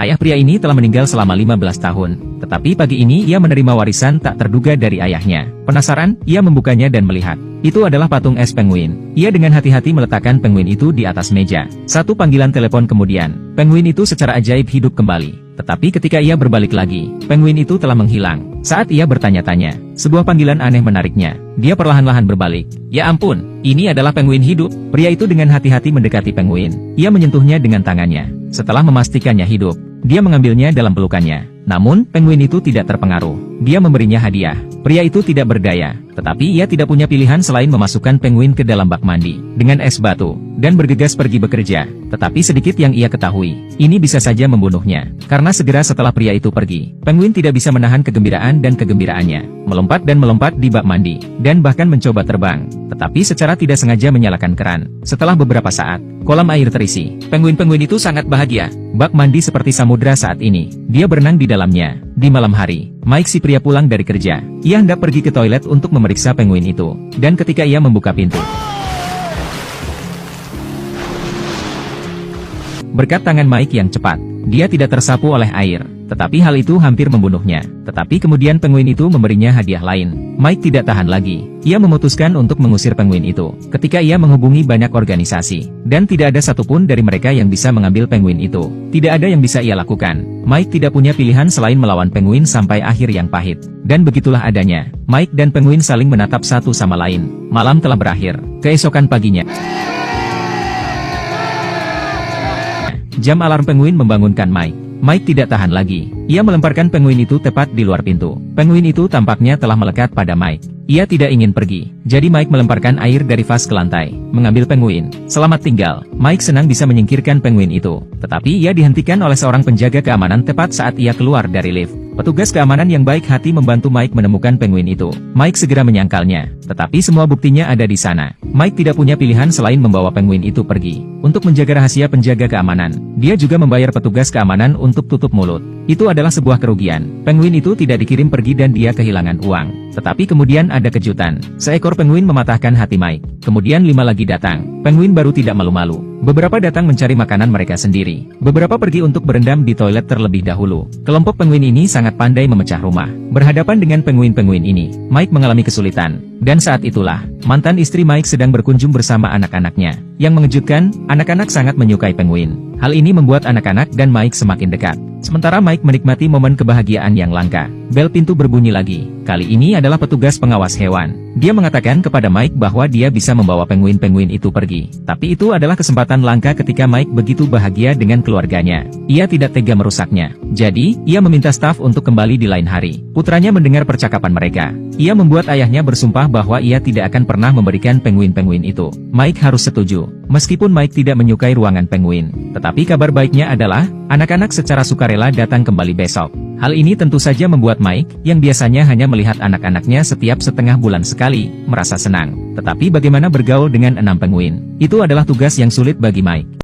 Ayah pria ini telah meninggal selama 15 tahun, tetapi pagi ini ia menerima warisan tak terduga dari ayahnya. Penasaran, ia membukanya dan melihat. Itu adalah patung es penguin. Ia dengan hati-hati meletakkan penguin itu di atas meja. Satu panggilan telepon kemudian, penguin itu secara ajaib hidup kembali. Tetapi ketika ia berbalik lagi, penguin itu telah menghilang. Saat ia bertanya-tanya, sebuah panggilan aneh menariknya. Dia perlahan-lahan berbalik. Ya ampun, ini adalah penguin hidup. Pria itu dengan hati-hati mendekati penguin. Ia menyentuhnya dengan tangannya. Setelah memastikannya hidup, dia mengambilnya dalam pelukannya. Namun, penguin itu tidak terpengaruh. Dia memberinya hadiah. Pria itu tidak berdaya, tetapi ia tidak punya pilihan selain memasukkan penguin ke dalam bak mandi dengan es batu dan bergegas pergi bekerja. Tetapi sedikit yang ia ketahui, ini bisa saja membunuhnya. Karena segera setelah pria itu pergi, penguin tidak bisa menahan kegembiraan dan kegembiraannya, melompat dan melompat di bak mandi, dan bahkan mencoba terbang. Tetapi secara tidak sengaja menyalakan keran. Setelah beberapa saat, kolam air terisi. Penguin-penguin itu sangat bahagia. Bak mandi seperti samudra saat ini. Dia berenang di dalamnya. Di malam hari, Mike si pria pulang dari kerja. Ia hendak pergi ke toilet untuk memeriksa penguin itu. Dan ketika ia membuka pintu, berkat tangan Mike yang cepat, dia tidak tersapu oleh air. Tetapi hal itu hampir membunuhnya. Tetapi kemudian penguin itu memberinya hadiah lain. Mike tidak tahan lagi. Ia memutuskan untuk mengusir penguin itu. Ketika ia menghubungi banyak organisasi, dan tidak ada satupun dari mereka yang bisa mengambil penguin itu. Tidak ada yang bisa ia lakukan. Mike tidak punya pilihan selain melawan penguin sampai akhir yang pahit. Dan begitulah adanya. Mike dan penguin saling menatap satu sama lain. Malam telah berakhir. Keesokan paginya, jam alarm penguin membangunkan Mike. Mike tidak tahan lagi. Ia melemparkan penguin itu tepat di luar pintu. Penguin itu tampaknya telah melekat pada Mike. Ia tidak ingin pergi. Jadi Mike melemparkan air dari vas ke lantai, mengambil penguin. Selamat tinggal. Mike senang bisa menyingkirkan penguin itu. Tetapi ia dihentikan oleh seorang penjaga keamanan tepat saat ia keluar dari lift. Petugas keamanan yang baik hati membantu Mike menemukan penguin itu. Mike segera menyangkalnya. Tetapi semua buktinya ada di sana. Mike tidak punya pilihan selain membawa penguin itu pergi. Untuk menjaga rahasia penjaga keamanan, dia juga membayar petugas keamanan untuk tutup mulut. Itu adalah sebuah kerugian. Penguin itu tidak dikirim pergi dan dia kehilangan uang. Tetapi kemudian ada kejutan. Seekor penguin mematahkan hati Mike. Kemudian 5 lagi datang. Penguin baru tidak malu-malu. Beberapa datang mencari makanan mereka sendiri. Beberapa pergi untuk berendam di toilet terlebih dahulu. Kelompok penguin ini sangat pandai memecah rumah. Berhadapan dengan penguin-penguin ini, Mike mengalami kesulitan. Dan saat itulah, mantan istri Mike sedang berkunjung bersama anak-anaknya. Yang mengejutkan, anak-anak sangat menyukai penguin. Hal ini membuat anak-anak dan Mike semakin dekat. Sementara Mike menikmati momen kebahagiaan yang langka. Bel pintu berbunyi lagi. Kali ini adalah petugas pengawas hewan. Dia mengatakan kepada Mike bahwa dia bisa membawa penguin-penguin itu pergi. Tapi itu adalah kesempatan langka ketika Mike begitu bahagia dengan keluarganya. Ia tidak tega merusaknya. Jadi, ia meminta staf untuk kembali di lain hari. Putranya mendengar percakapan mereka. Ia membuat ayahnya bersumpah bahwa ia tidak akan pernah memberikan penguin-penguin itu. Mike harus setuju. Meskipun Mike tidak menyukai ruangan penguin. Tetapi kabar baiknya adalah, anak-anak secara sukarela datang kembali besok. Hal ini tentu saja membuat Mike, yang biasanya hanya melihat anak-anaknya setiap setengah bulan sekali, merasa senang. Tetapi bagaimana bergaul dengan 6 penguin? Itu adalah tugas yang sulit bagi Mike.